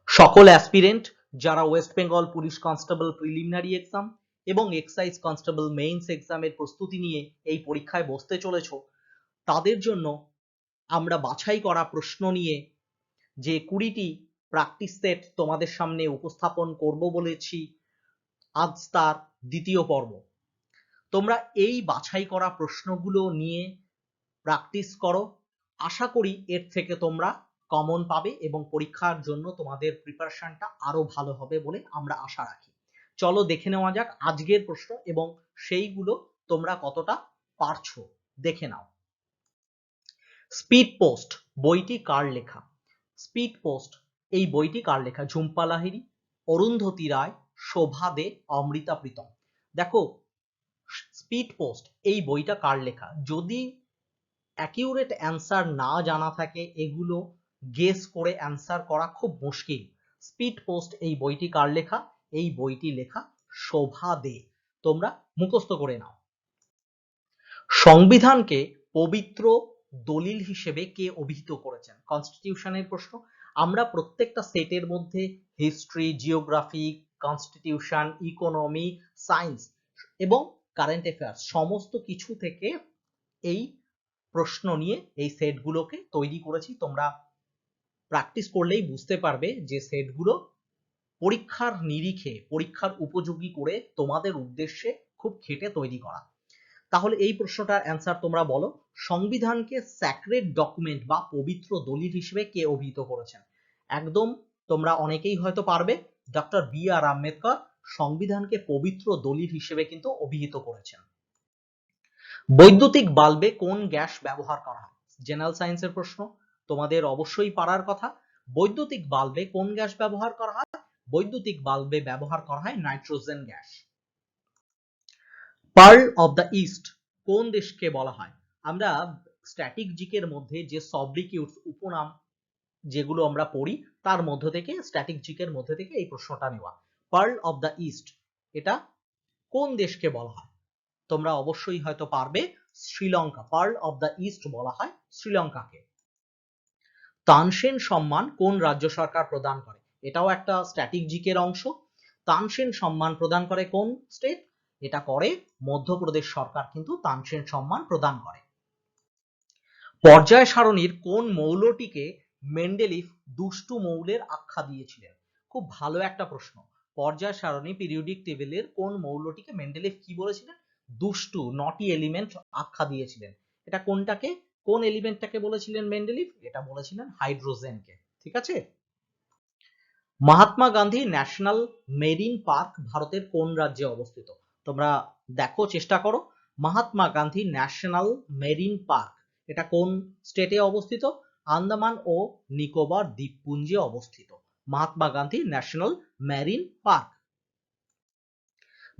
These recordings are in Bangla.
সকল অ্যাসপিরেন্ট যারা West Bengal police constable preliminary exam এবং এক্সাইজ কনস্টেবল মেইনস এক্সামের প্রস্তুতি নিয়ে এই পরীক্ষায় বসতে চলেছ, তাদের জন্য আমরা বাছাই করা প্রশ্ন নিয়ে যে 20টি প্র্যাকটিস সেট তোমাদের সামনে উপস্থাপন করব বলেছি, আজ তার দ্বিতীয় পর্ব। তোমরা এই বাছাই করা প্রশ্নগুলো নিয়ে প্র্যাকটিস করো। আশা করি এর থেকে তোমরা কমন পাবে এবং পরীক্ষার জন্য তোমাদের প্রিপারেশনটা আরো ভালো হবে বলে আমরা আশা রাখি। চলো দেখে নেওয়া যাক আজকের প্রশ্ন এবং সেইগুলো তোমরা কতটা পারছো দেখে নাও। স্পিড পোস্ট বইটি কার লেখা? স্পিড পোস্ট এই বইটি কার লেখা? ঝুম্পা লাহিড়ী, অরুন্ধতী রায়, শোভা দে, অমৃতা প্রীতম। দেখো, স্পিড পোস্ট এই বইটা কার লেখা? যদি অ্যাকিউরেট অ্যান্সার না জানা থাকে, এগুলো গেস করে অ্যান্সার করা খুব মুশকিল। স্পিড পোস্ট এই বইটি কার লেখা? এই বইটি লেখা শোভা দে। তোমরা মুখস্থ করে নাও। সংবিধানকে পবিত্র দলিল হিসেবে কে অভিহিত করেছেন? কনস্টিটিউশনের প্রশ্ন। আমরা প্রত্যেকটা সেটের মধ্যে history, geography, constitution, economy, science এবং কারেন্ট অ্যাফেয়ার্স সমস্ত কিছু থেকে এই প্রশ্ন নিয়ে এই সেটগুলোকে তৈরি করেছি। তোমরা প্র্যাকটিস করলেই বুঝতে পারবে যে সেটগুলো পরীক্ষার নিরিখে, পরীক্ষার উপযোগী করে তোমাদের উদ্দেশ্যে খুব খেটে তৈরি করা। তাহলে এই প্রশ্নটার অ্যান্সার তোমরা বলো। সংবিধানকে স্যাক্রেড ডকুমেন্ট বা পবিত্র দলিল হিসেবে কে অভিহিত করেছেন? একদম তোমরা অনেকেই হয়তো পারবে। Doctor B.R.. আম্বেদকর সংবিধানকে পবিত্র দলিল হিসেবে কিন্তু অভিহিত করেছেন। বৈদ্যুতিক বাল্বে কোন গ্যাস ব্যবহার করা হয়? জেনারেল সায়েন্সের প্রশ্ন, তোমাদের অবশ্যই পারার কথা। বৈদ্যুতিক বাল্বে কোন গ্যাস ব্যবহার করা হয়? বৈদ্যুতিক বাল্বে ব্যবহার করা হয় nitrogen gas. Pearl of the East কোন দেশকে বলা হয়? আমরা স্ট্যাটিক জিকের মধ্যে যে সবরিকিউটস উপনাম যেগুলো আমরা পড়ি তার মধ্য থেকে, স্ট্যাটিক জিকের মধ্যে থেকে এই প্রশ্নটা নেওয়া। পার্ল অফ দ্য ইস্ট এটা কোন দেশকে বলা হয়? তোমরা অবশ্যই হয়তো পারবে, Sri Lanka. Pearl of the East বলা হয় শ্রীলঙ্কাকে। তানসেন সম্মান কোন রাজ্য সরকার প্রদান করে? এটাও একটা স্ট্যাটিক জিকের অংশ। তানসেন সম্মান প্রদান করে কোন স্টেট? এটা করে মধ্যপ্রদেশ সরকার কিন্তু তানসেন সম্মান প্রদান করে। পর্যায় সারণীর কোন মৌলটিকে মেন্ডেলিফ দুষ্টু মৌলের আখ্যা দিয়েছিলেন? খুব ভালো একটা প্রশ্ন। পর্যায় সারণী পিরিয়ডিক টেবিলের কোন মৌলটিকে মেন্ডেলিফ কি বলেছিলেন? দুষ্টু, নটি এলিমেন্ট আখ্যা দিয়েছিলেন। এটা কোনটাকে, কোন এলিমেন্টটাকে বলেছিলেন মেন্ডেলিফ? এটা বলেছিলেন হাইড্রোজেনকে। ঠিক আছে। Mahatma Gandhi national marine park ভারতের কোন রাজ্যে অবস্থিত? তোমরা দেখো, চেষ্টা করো। Mahatma Gandhi national marine park এটা কোন স্টেটে অবস্থিত? আন্দামান ও নিকোবর দ্বীপপুঞ্জে অবস্থিত Mahatma Gandhi national marine park.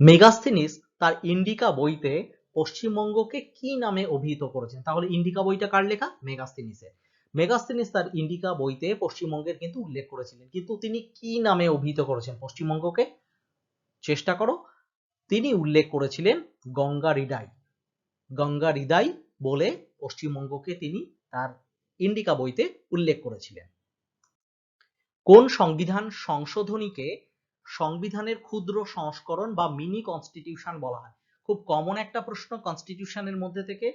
Megasthenes তার ইন্ডিকা বইতে পশ্চিমবঙ্গকে কি নামে অভিহিত করেছেন? তাহলে ইন্ডিকা বইটা কার লেখা? মেগাস্থিনিসের। মেগাস্থিনিস তার ইন্ডিকা বইতে পশ্চিমবঙ্গের কিন্তু উল্লেখ করেছিলেন, কিন্তু তিনি কি নামে অভিহিত করেছেন পশ্চিমবঙ্গকে? চেষ্টা করো। তিনি উল্লেখ করেছিলেন গঙ্গা হৃদয়। গঙ্গা হৃদয় বলে পশ্চিমবঙ্গকে তিনি তার ইন্ডিকা বইতে উল্লেখ করেছিলেন। কোন সংবিধান সংশোধনীকে সংবিধানের ক্ষুদ্র সংস্করণ বা মিনি কনস্টিটিউশন বলা হয়? খুব কমন একটা প্রশ্ন কনস্টিটিউশনের মধ্যে থেকে,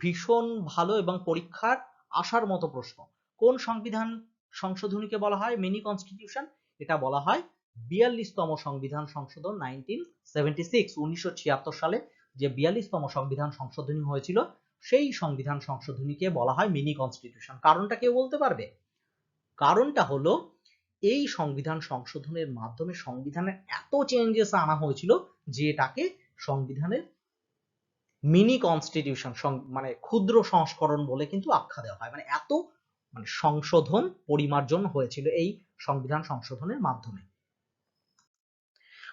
ভীষণ ভালো এবং পরীক্ষার আসার মতো প্রশ্ন। কোন সংবিধান সংশোধনীকে বলা হয় মিনি কনস্টিটিউশন? এটা বলা হয় 42তম সংবিধান সংশোধন 1976 সালে যে 42তম সংবিধান সংশোধনী হয়েছিল সেই সংবিধান সংশোধনীকে বলা হয় মিনি কনস্টিটিউশন। কারণটা কেউ বলতে পারবে? কারণটা হলো এই সংবিধান সংশোধনের মাধ্যমে সংবিধানের এত চেঞ্জেস আনা হয়েছিল যে এটাকে সংবিধানের মিনি কনস্টিটিউশন, মানে ক্ষুদ্র সংস্করণ বলে কিন্তু আখ্যা দেওয়া হয়। মানে এত সংশোধন পরিমার্জন হয়েছিল এই সংবিধান সংশোধনের মাধ্যমে।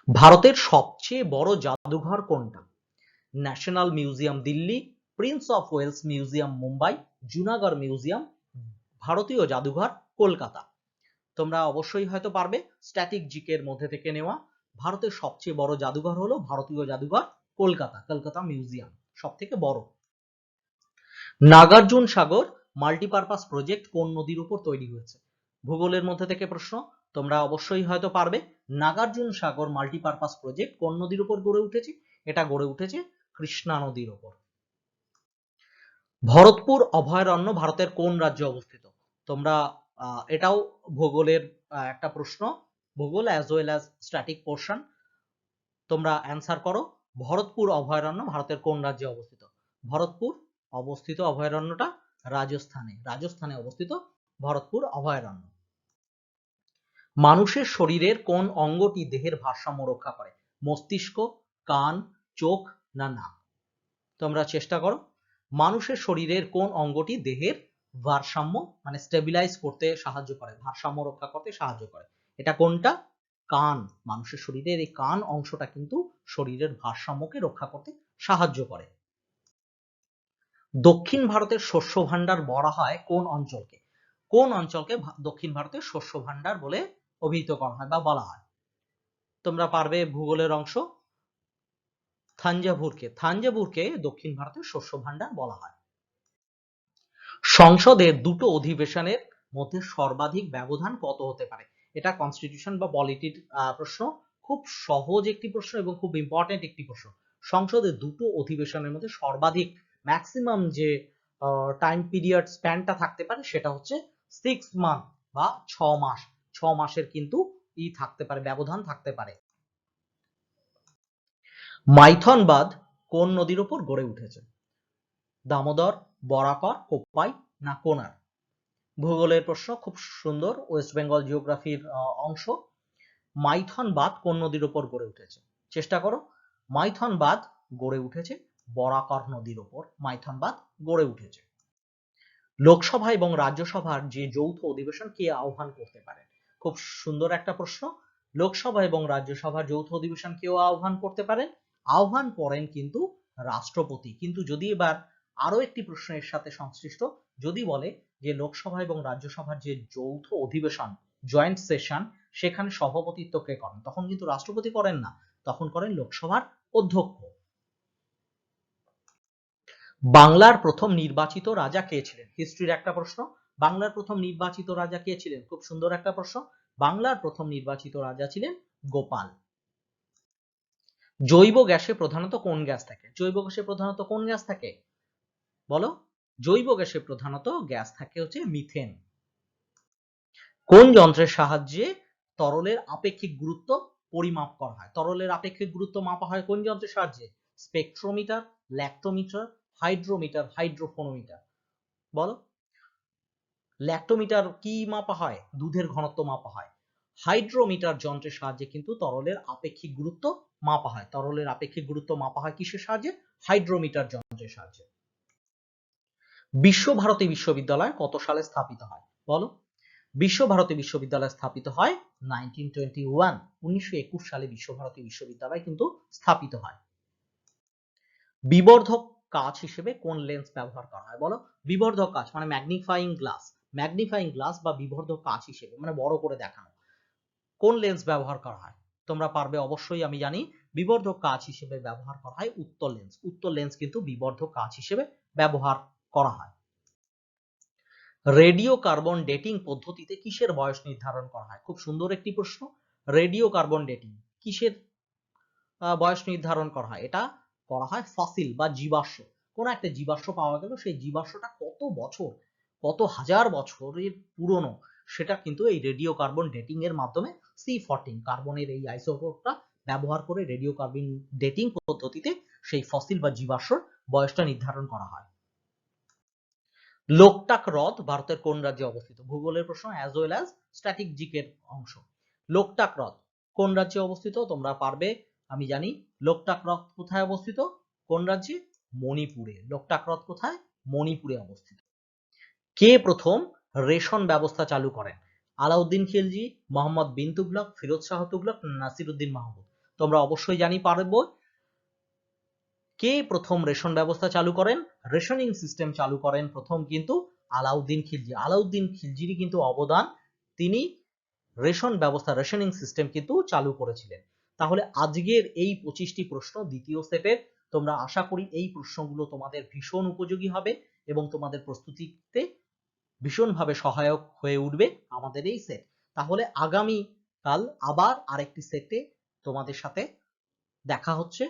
ভারতের সবচেয়ে বড় জাদুঘর কোনটা? National Museum Delhi, Prince of Wales Museum Mumbai, Junagadh museum, ভারতীয় জাদুঘর কলকাতা। তোমরা অবশ্যই হয়তো পারবে, স্ট্যাটিক জিকের মধ্যে থেকে নেওয়া। ভারতের সবচেয়ে বড় জাদুঘর হলো ভারতীয় জাদুঘর কলকাতা, কলকাতা মিউজিয়াম সব থেকে বড়। নাগার্জুন সাগর মাল্টিপারপাস প্রজেক্ট কোন নদীর উপর তৈরি হয়েছে? ভূগোলের মধ্যে থেকে প্রশ্ন। তোমরা অবশ্যই হয়তো পারবে। নাগার্জুন সাগর মাল্টিপারপাস প্রজেক্ট কোন নদীর উপর গড়ে উঠেছে? এটা গড়ে উঠেছে কৃষ্ণা নদীর উপর। ভরতপুর অভয়ারণ্য ভারতের কোন রাজ্যে অবস্থিত? তোমরা এটাও ভূগোলের একটা প্রশ্ন, ভূগোল as well as static portion. তোমরা অ্যান্সার করো, ভরতপুর অভয়ারণ্য ভারতের কোন রাজ্যে অবস্থিত? ভরতপুর অবস্থিত অভয়ারণ্যটা রাজস্থানে অবস্থিত ভরতপুর অভয়ারণ্য। মানুষের শরীরের কোন অঙ্গটি দেহের ভারসাম্য রক্ষা করে? মস্তিষ্ক, কান, চোখ না নাক? তোমরা চেষ্টা করো। মানুষের শরীরের কোন অঙ্গটি দেহের ভারসাম্য মানে স্টেবিলাইজ করতে সাহায্য করে, ভারসাম্য রক্ষা করতে সাহায্য করে? এটা কোনটা? কান। মানুষের শরীরের এই কান অংশটা কিন্তু শরীরের ভারসাম্যকে রক্ষা করতে সাহায্য করে। দক্ষিণ ভারতের শস্য ভাণ্ডার বলা হয় কোন অঞ্চলকে? কোন অঞ্চলকে দক্ষিণ ভারতের শস্য ভাণ্ডার বলে অভিহিত করা হয় বা বলা হয়? তোমরা পারবে ভূগোলের অংশ। থাঞ্জাভুরকে দক্ষিণ ভারতের শস্য ভাণ্ডার বলা হয়। সংসদের দুটো অধিবেশনের মধ্যে সর্বাধিক ব্যবধান কত হতে পারে? এটা কনস্টিটিউশন বা পলিটির প্রশ্ন, খুব সহজ একটি প্রশ্ন এবং খুব ইম্পর্টেন্ট একটি প্রশ্ন। সংসদের দুটো অধিবেশনের মধ্যে সর্বাধিক ম্যাক্সিমাম যে টাইম পিরিয়ড স্প্যানটা থাকতে পারে সেটা হচ্ছে 6 মান্থ বা 6 মাস। 6 মাসের কিন্তু থাকতে পারে, ব্যবধান থাকতে পারে। মাইথন বাঁধ কোন নদীর উপর গড়ে উঠেছে? দামোদর, বরাকর, কোপাই না কোনার? ভূগোলের প্রশ্ন, খুব সুন্দর, ওয়েস্ট বেঙ্গল জিওগ্রাফির অংশ। মাইথন বাঁধ কোন নদীর উপর গড়ে উঠেছে? চেষ্টা করো। মাইথন বাঁধ গড়ে উঠেছে বরাকর নদীর উপর মাইথন বাঁধ গড়ে উঠেছে। লোকসভা এবং রাজ্যসভার যে যৌথ অধিবেশন কে আহ্বান করতে পারে? খুব সুন্দর একটা প্রশ্ন। লোকসভা এবং রাজ্যসভার যৌথ অধিবেশন কেউ আহ্বান করতে পারেন? আহ্বান করেন কিন্তু রাষ্ট্রপতি। কিন্তু যদি এবার আরো একটি প্রশ্ন এর সাথে সংশ্লিষ্ট, যদি বলে যে লোকসভা এবং রাজ্যসভার যে যৌথ অধিবেশন জয়েন্ট সেশন সেখানে সভাপতিত্ব কে করেন? তখন কিন্তু রাষ্ট্রপতি করেন না, তখন করেন লোকসভার অধ্যক্ষ। বাংলার প্রথম নির্বাচিত রাজা কে ছিলেন? হিস্ট্রির একটা প্রশ্ন। বাংলার প্রথম নির্বাচিত রাজা কে ছিলেন? খুব সুন্দর একটা প্রশ্ন। বাংলার প্রথম নির্বাচিত রাজা ছিলেন গোপাল। জৈব গ্যাসে প্রধানত কোন গ্যাস থাকে? জৈব গ্যাসে প্রধানত কোন গ্যাস থাকে বলো? জৈব গ্যাসে প্রধানত গ্যাস থাকে হচ্ছে মিথেন। কোন যন্ত্রের সাহায্যে তরলের আপেক্ষিক গুরুত্ব পরিমাপ করা হয়? তরলের আপেক্ষিক গুরুত্ব মাপা হয় কোন যন্ত্রের সাহায্যে? Spectrometer, lactometer, hydrometer, hydrophonometer? বলো। ল্যাক্টোমিটার কি মাপা হয়? দুধের ঘনত্ব মাপা হয়। হাইড্রোমিটার যন্ত্রের সাহায্যে কিন্তু তরলের আপেক্ষিক গুরুত্ব মাপা হয়। তরলের আপেক্ষিক গুরুত্ব মাপা হয় কিসের সাহায্যে? হাইড্রোমিটার যন্ত্রের সাহায্যে। বিশ্বভারতী বিশ্ববিদ্যালয় কত সালে স্থাপিত হয় বলো? বিশ্বভারতী বিশ্ববিদ্যালয় স্থাপিত হয় 1921। 1921 সালে বিশ্বভারতী বিশ্ববিদ্যালয় কিন্তু স্থাপিত হয়। বিবর্ধক কাচ হিসেবে কোন লেন্স ব্যবহার করা হয় বলো? বিবর্ধক কাচ মানে ম্যাগনিফাইং গ্লাস বা বিবর্ধক কাচ হিসেবে মানে বড় করে দেখানো কোন লেন্স ব্যবহার করা হয়? তোমরা পারবে অবশ্যই, আমি জানি। বিবর্ধক কাচ হিসেবে ব্যবহার করা হয় উত্তল লেন্স। উত্তল লেন্স কিন্তু বিবর্ধক কাচ হিসেবে ব্যবহার করা হয়। রেডিও কার্বন ডেটিং পদ্ধতিতে কিসের বয়স নির্ধারণ করা হয়? খুব সুন্দর একটি প্রশ্ন। রেডিও কার্বন ডেটিং কিসের বয়স নির্ধারণ করা হয়? এটা করা হয় ফসিল বা জীবাশ্ম। কোন একটা জীবাশ্ম পাওয়া গেল, সেই জীবাশ্মটা কত বছর, কত হাজার বছরের পুরনো, সেটা কিন্তু এই রেডিও কার্বন ডেটিং এর মাধ্যমে C14 কার্বনের এই আইসোটোপটা ব্যবহার করে রেডিও কার্বন ডেটিং পদ্ধতিতে সেই ফসিল বা জীবাশ্মর বয়সটা নির্ধারণ করা হয়। লোকটাক হ্রদ ভারতের কোন রাজ্যে অবস্থিত? ভূগোলের প্রশ্ন অ্যাজ ওয়েল অ্যাজ স্ট্যাটিক জিকের অংশ। লোকটাক হ্রদ কোন রাজ্যে অবস্থিত? তোমরা পারবে, আমি জানি। লোকটাক হ্রদ কোথায় অবস্থিত? কোন রাজ্যে? মণিপুরে। লোকটাক হ্রদ কোথায়? মণিপুরে অবস্থিত। কে প্রথম রেশন ব্যবস্থা চালু করেন? আলাউদ্দিন খিলজি, মোহাম্মদ বিন তুগলক, ফিরোজ শাহ তুগলক, নাসিরউদ্দিন মাহমুদ? তোমরা অবশ্যই জানি পারবো। কে প্রথম রেশন ব্যবস্থা চালু করেন? রেশনিং সিস্টেম চালু করেন প্রথম কিন্তু আলাউদ্দিন খিলজি। আলাউদ্দিন খিলজিরই কিন্তু অবদান, তিনি রেশন ব্যবস্থা রেশনিং সিস্টেম কিন্তু চালু করেছিলেন। তাহলে আজকের এই 25টি প্রশ্ন দ্বিতীয় সেটের, তোমরা আশা করি এই প্রশ্নগুলো তোমাদের ভীষণ উপযোগী হবে এবং তোমাদের প্রস্তুতিতে ভীষণভাবে সহায়ক হয়ে উঠবে আমাদের এই সেট। তাহলে আগামী কাল আবার আরেকটি সেটে তোমাদের সাথে দেখা হচ্ছে।